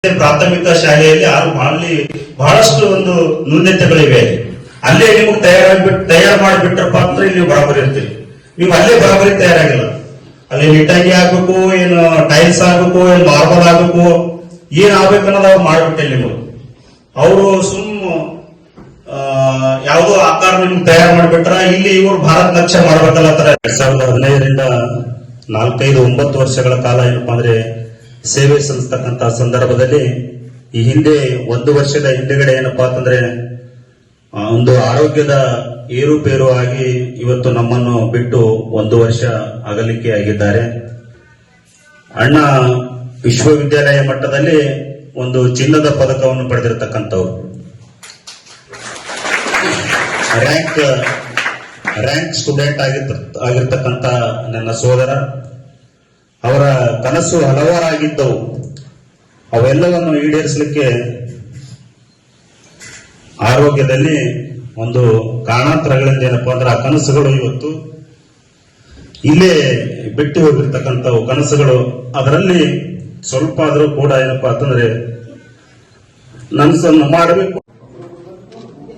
ಪ್ರಾಥಮಿಕ ಶಾಲೆಯಲ್ಲಿ ಅಲ್ಲಿ ಬಹಳಷ್ಟು ಒಂದು ನ್ಯೂನತೆಗಳಿವೆ. ಅಲ್ಲೇ ನಿಮಗೆ ತಯಾರು ಮಾಡಿಬಿಟ್ರಪ್ಪ ಅಂದ್ರೆ ಇಲ್ಲಿ ಬರಾಬರಿ ಇರ್ತೀರಿ. ನೀವು ಅಲ್ಲೇ ಬರಾಬರಿ ತಯಾರಾಗಿಲ್ಲ. ಅಲ್ಲಿ ನಿಟ್ಟಾಗಿ ಆಗ್ಬೇಕು, ಏನು ಟೈಲ್ಸ್ ಆಗ್ಬೇಕು, ಏನು ಮಾರ್ಬಲ್ ಆಗ್ಬೇಕು, ಏನ್ ಆಗ್ಬೇಕನ್ನೋದು ಅವ್ರು ಮಾಡ್ಬಿಟ್ಟೆ ನಿಮಗೆ. ಅವರು ಯಾವುದೋ ಆಕಾರ ನಿಮ್ಗೆ ತಯಾರು ಮಾಡಿಬಿಟ್ರ ಇಲ್ಲಿ ಇವರು ಭಾರತ್ ನಕ್ಷೆ ಮಾಡ್ಬೇಕಲ್ಲ. 2015ರಿಂದ 4-5-9 ವರ್ಷಗಳ ಕಾಲ ಏನಪ್ಪಾ ಅಂದ್ರೆ ಸೇವೆ ಸಲ್ಲಿಸ್ತಕ್ಕಂತ ಸಂದರ್ಭದಲ್ಲಿ ಈ ಹಿಂದೆ 1 ವರ್ಷದ ಹಿಂದೆಗಡೆ ಏನಪ್ಪಾ ಅಂತಂದ್ರೆ ಒಂದು ಆರೋಗ್ಯದ ಏರುಪೇರು ಆಗಿ ಇವತ್ತು ನಮ್ಮನ್ನು ಬಿಟ್ಟು 1 ವರ್ಷ ಅಗಲಿಕೆ ಆಗಿದ್ದಾರೆ. ಅಣ್ಣ ವಿಶ್ವವಿದ್ಯಾಲಯ ಮಟ್ಟದಲ್ಲಿ ಒಂದು ಚಿನ್ನದ ಪದಕವನ್ನು ಪಡೆದಿರತಕ್ಕಂಥವ್ರು, ರ್ಯಾಂಕ್ ಸ್ಟೂಡೆಂಟ್ ಆಗಿರ್ತಕ್ಕಂಥ ನನ್ನ ಸೋದರ. ಅವರ ಕನಸು ಹಲವಾರಾಗಿದ್ದವು. ಅವೆಲ್ಲವನ್ನು ಈಡೇರಿಸಲಿಕ್ಕೆ ಆರೋಗ್ಯದಲ್ಲಿ ಒಂದು ಕಾರಣಾಂತರಗಳಿಂದ ಏನಪ್ಪಾ ಅಂದ್ರೆ ಆ ಕನಸುಗಳು ಇವತ್ತು ಇಲ್ಲೇ ಬಿಟ್ಟು ಹೋಗಿರ್ತಕ್ಕಂಥವು ಕನಸುಗಳು. ಅದರಲ್ಲಿ ಸ್ವಲ್ಪ ಆದ್ರೂ ಕೂಡ ಏನಪ್ಪಾ ಅಂತಂದ್ರೆ ನನಸನ್ನು ಮಾಡಬೇಕು.